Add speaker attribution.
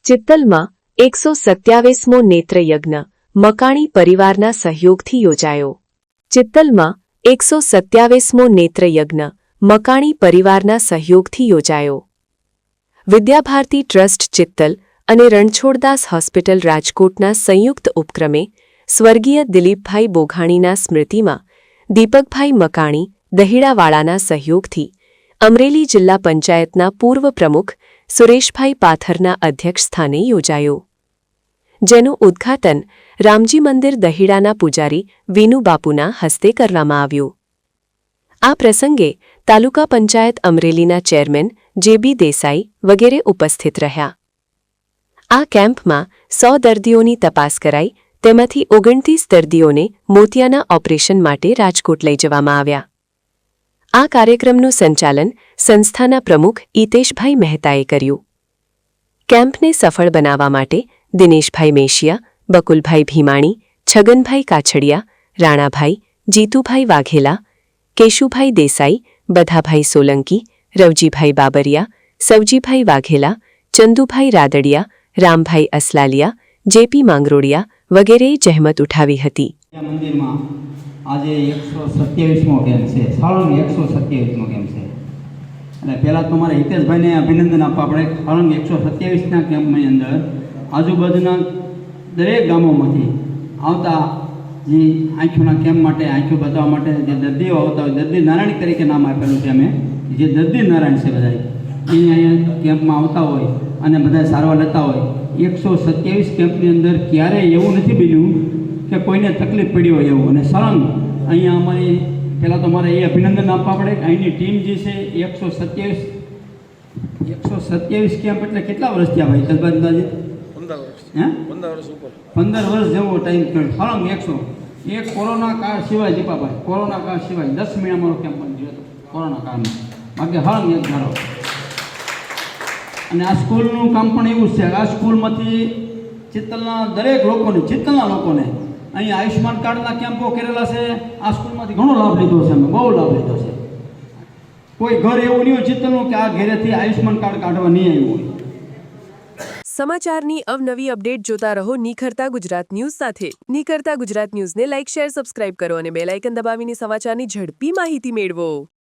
Speaker 1: ચિત્તલમાં 127મો નેત્રયજ્ઞ મકાણી પરિવારના સહયોગથી યોજાયો. ચિત્તલમાં 127મો નેત્રયજ્ઞ મકાણી પરિવારના સહયોગથી યોજાયો. વિદ્યાભારતી ટ્રસ્ટ ચિત્તલ અને રણછોડદાસ હોસ્પિટલ રાજકોટના સંયુક્ત ઉપક્રમે સ્વર્ગીય દિલીપભાઈ બોઘાણીના સ્મૃતિમાં દીપકભાઈ મકાણી દહીડાવાળાના સહયોગથી અમરેલી જિલ્લા પંચાયતના પૂર્વ પ્રમુખ સુરેશભાઈ પાથરના અધ્યક્ષસ્થાને યોજાયો, જેનું ઉદ્ઘાટન રામજી મંદિર દહીડાના પૂજારી વિનુબાપુના હસ્તે કરવામાં આવ્યું. આ પ્રસંગે તાલુકા પંચાયત અમરેલીના ચેરમેન જે.બી. દેસાઈ વગેરે ઉપસ્થિત રહ્યા. આ કેમ્પમાં 100 દર્દીઓની તપાસ કરાઈ, તેમાંથી 29 દર્દીઓને મોતિયાના ઓપરેશન માટે રાજકોટ લઈ જવામાં આવ્યા. આ કાર્યક્રમનું સંચાલન સંસ્થાના પ્રમુખ ઈતેશભાઈ મહેતાએ કર્યું. કેમ્પને સફળ બનાવવા માટે દિનેશભાઈ મેશિયા, બકુલભાઈ ભીમાણી, છગનભાઈ કાછડિયા, રાણાભાઈ, જીતુભાઈ વાઘેલા, કેશુભાઈ દેસાઈ, બધાભાઈ સોલંકી, રવજીભાઈ બાબરિયા, સવજીભાઈ વાઘેલા, ચંદુભાઈ રાદડિયા, રામભાઈ અસલાલિયા, જેપી માંગરોડિયા વગેરેએ જહેમત ઉઠાવી હતી.
Speaker 2: મંદિરમાં આજે 127મો કેમ્પ છે, સાળંગ 127મો કેમ્પ છે. અને પહેલાં તો મારે હિતેશભાઈને અભિનંદન આપવા પડે. સાળંગ 127ના કેમ્પની અંદર આજુબાજુના દરેક ગામોમાંથી આવતા જે આંખોના કેમ્પ માટે, આંખો બતાવવા માટે જે દર્દીઓ આવતા હોય, દર્દી નારાયણ તરીકે નામ આપેલું છે અમે, જે દર્દી નારાયણ છે બધા અહીંયા કેમ્પમાં આવતા હોય અને બધા સારવાર લેતા હોય. 127 કેમ્પની અંદર ક્યારેય એવું નથી બન્યું કે કોઈને તકલીફ પડી હોય એવું. અને સળંગ અહીંયા અમારી પહેલાં તો મારે એ અભિનંદન આપવા પડે કે અહીંની ટીમ જે છે 127 કેમ્પ એટલે કેટલા વર્ષ થયા ભાઈ તજબાજી?
Speaker 3: 15 વર્ષ.
Speaker 2: હે?
Speaker 3: 15 વર્ષ ઉપર.
Speaker 2: 15 વર્ષ જેવો ટાઈમ થયો. સળંગ 100 એક કોરોના કાળ સિવાય દીપાભાઈ, કોરોના કાળ સિવાય 10 મહિના મારો કેમ્પ બંધ થયો હતો કોરોના કાળમાં. બાકી સળંગ એક ધારો. અને આ સ્કૂલનું કામ પણ એવું છે. આ સ્કૂલમાંથી ચિત્તલના દરેક લોકોને, ચિત્તલના લોકોને અહીંયા આયુષ્યમાન કાર્ડના કેમ્પો કરેલા છે. આ સ્કૂલમાંથી ઘણો લાભ લીધો છે, અમે બહુ લાભ લીધો છે. કોઈ ઘર એવું નહીં હોય ચિત્તલનું કે આ ઘરેથી આયુષ્યમાન કાર્ડ કાઢવા નહીં આવ્યું હોય.
Speaker 4: સમાચારની અવનવી અપડેટ જોતા રહો નિખરતા ગુજરાત ન્યૂઝ સાથે. નિખરતા ગુજરાત ન્યૂઝને લાઇક, શેર, સબસ્ક્રાઇબ કરો અને બેલ આઇકન દબાવીને સમાચારની ઝડપી માહિતી મેળવો.